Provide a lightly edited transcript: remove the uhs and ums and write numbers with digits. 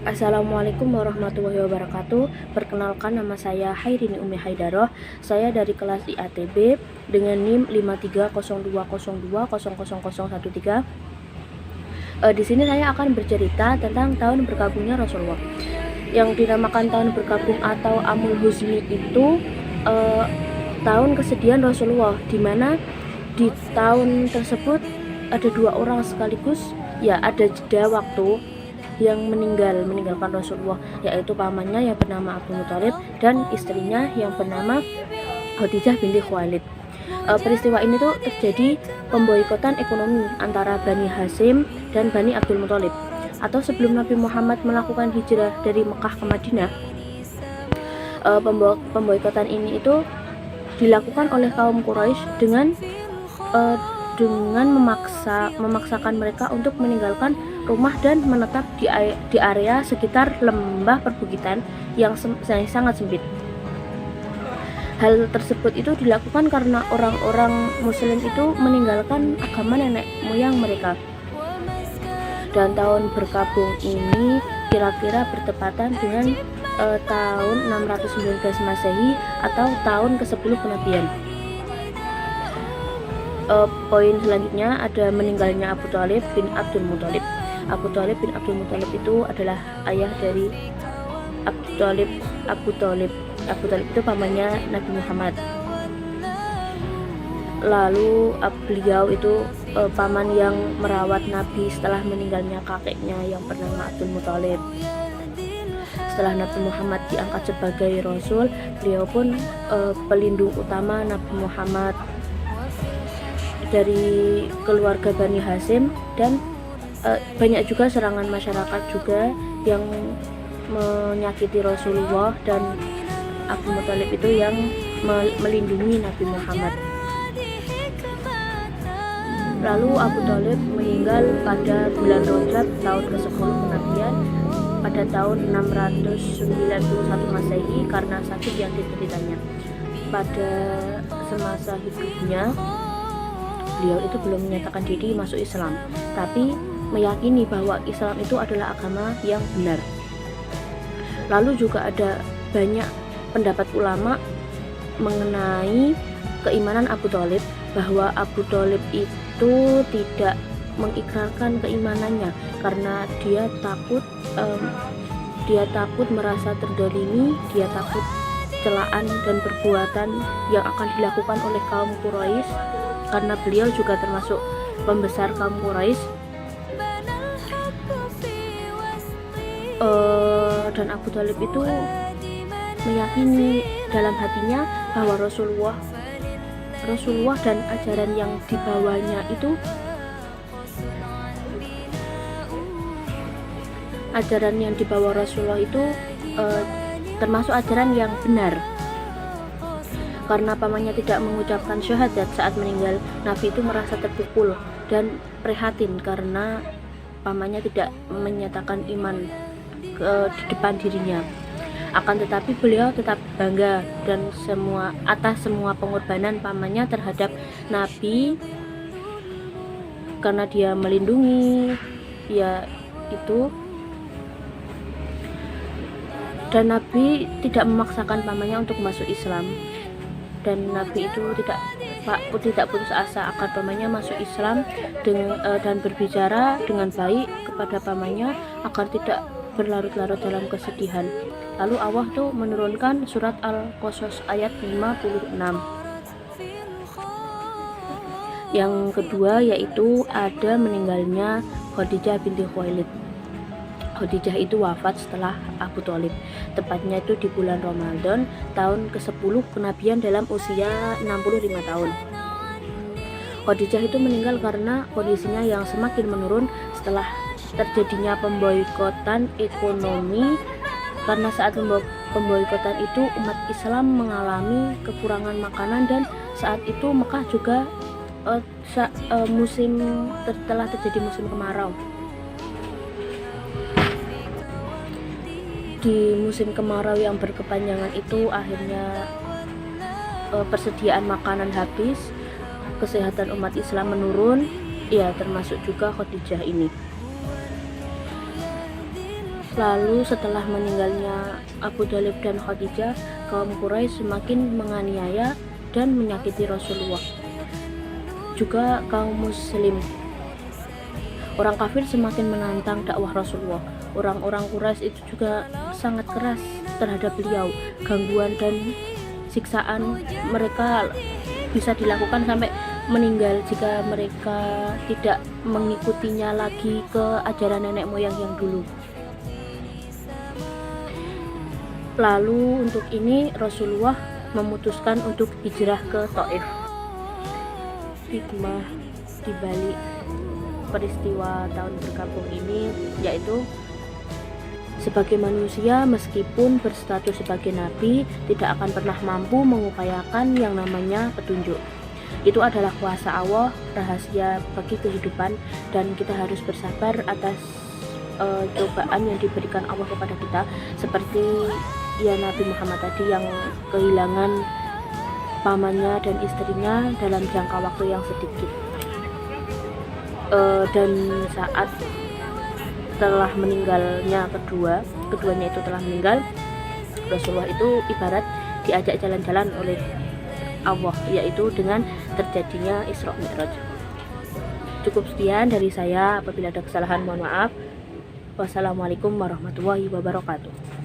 Assalamualaikum warahmatullahi wabarakatuh. Perkenalkan, nama saya Hairini Umi Haidaroh. Saya dari kelas IATB dengan NIM 530202000013. Di sini saya akan bercerita tentang tahun bergabungnya Rasulullah. Yang dinamakan tahun bergabung atau Amul Huzni itu tahun kesedihan Rasulullah, di mana di tahun tersebut ada dua orang sekaligus, ya ada jeda waktu yang meninggalkan Rasulullah, yaitu pamannya yang bernama Abu Muthalib dan istrinya yang bernama Khadijah binti Khuwailid. Peristiwa ini tuh terjadi pemboikotan ekonomi antara Bani Hasyim dan Bani Abdul Muthalib. Atau sebelum Nabi Muhammad melakukan hijrah dari Mekah ke Madinah, pemboikotan ini itu dilakukan oleh kaum Quraisy dengan memaksakan mereka untuk meninggalkan rumah dan menetap di area sekitar lembah perbukitan yang sangat sempit. Hal tersebut itu dilakukan karena orang-orang muslim itu meninggalkan agama nenek moyang mereka. Dan tahun berkabung ini kira-kira bertepatan dengan tahun 619 Masehi atau tahun ke-10 kenabian. Poin selanjutnya ada meninggalnya Abu Thalib bin Abdul Muthalib. Abu Thalib bin Abdul Muthalib itu adalah ayah dari Abu Thalib. Abu Thalib itu pamannya Nabi Muhammad. Lalu beliau itu paman yang merawat Nabi setelah meninggalnya kakeknya yang bernama Abdul Muthalib. Setelah Nabi Muhammad diangkat sebagai Rasul, beliau pun pelindung utama Nabi Muhammad dari keluarga Bani Hasyim. Dan banyak juga serangan masyarakat juga yang menyakiti Rasulullah, dan Abu Muthalib itu yang melindungi Nabi Muhammad. Lalu Abu Thalib meninggal pada bulan Rajab tahun ke-10 kenabian pada tahun 691 Masehi karena sakit yang dideritanya. Pada semasa hidupnya, beliau itu belum menyatakan diri masuk Islam, tapi meyakini bahwa Islam itu adalah agama yang benar. Lalu juga ada banyak pendapat ulama mengenai keimanan Abu Thalib, bahwa Abu Thalib itu tidak mengikrarkan keimanannya karena dia takut merasa terdolimi, dia takut celaan dan perbuatan yang akan dilakukan oleh kaum Quraisy, karena beliau juga termasuk pembesar kaum Quraisy. Dan Abu Thalib itu meyakini dalam hatinya bahwa Rasulullah dan ajaran yang dibawanya itu Rasulullah itu termasuk ajaran yang benar. Karena pamannya tidak mengucapkan syahadat saat meninggal, Nabi itu merasa terpukul dan prihatin karena pamannya tidak menyatakan iman di depan dirinya. Akan tetapi beliau tetap bangga dan atas semua pengorbanan pamannya terhadap Nabi, karena dia melindungi itu, dan Nabi tidak memaksakan pamannya untuk masuk Islam, dan Nabi itu tidak putus asa akan pamannya masuk Islam dan berbicara dengan baik kepada pamannya agar tidak berlarut-larut dalam kesedihan. Lalu Allah tuh menurunkan surat Al-Qasas ayat 56. Yang kedua yaitu ada meninggalnya Khadijah binti Khuwailid. Khadijah itu wafat setelah Abu Thalib, tepatnya itu di bulan Ramadan tahun ke-10 kenabian dalam usia 65 tahun. Khadijah itu meninggal karena kondisinya yang semakin menurun setelah terjadinya pemboikotan ekonomi. Karena saat pemboikotan itu umat Islam mengalami kekurangan makanan, dan saat itu Mekah juga telah terjadi musim kemarau. Di musim kemarau yang berkepanjangan itu akhirnya persediaan makanan habis, kesehatan umat Islam menurun, ya termasuk juga Khadijah ini. Lalu setelah meninggalnya Abu Thalib dan Khadijah, kaum Quraisy semakin menganiaya dan menyakiti Rasulullah. Juga kaum muslim, orang kafir semakin menantang dakwah Rasulullah. Orang-orang Quraisy itu juga sangat keras terhadap beliau. Gangguan dan siksaan mereka bisa dilakukan sampai meninggal jika mereka tidak mengikutinya lagi ke ajaran nenek moyang yang dulu. Lalu untuk ini Rasulullah memutuskan untuk hijrah ke Thaif. Hikmah di balik peristiwa tahun berkabung ini yaitu sebagai manusia meskipun berstatus sebagai nabi tidak akan pernah mampu mengupayakan yang namanya petunjuk. Itu adalah kuasa Allah, rahasia bagi kehidupan, dan kita harus bersabar atas cobaan yang diberikan Allah kepada kita, seperti ya Nabi Muhammad tadi yang kehilangan pamannya dan istrinya dalam jangka waktu yang sedikit. Dan saat telah meninggalnya keduanya itu telah meninggal, Rasulullah itu ibarat diajak jalan-jalan oleh Allah, yaitu dengan terjadinya Isra Mi'raj. Cukup sekian dari saya, apabila ada kesalahan mohon maaf. Wassalamualaikum warahmatullahi wabarakatuh.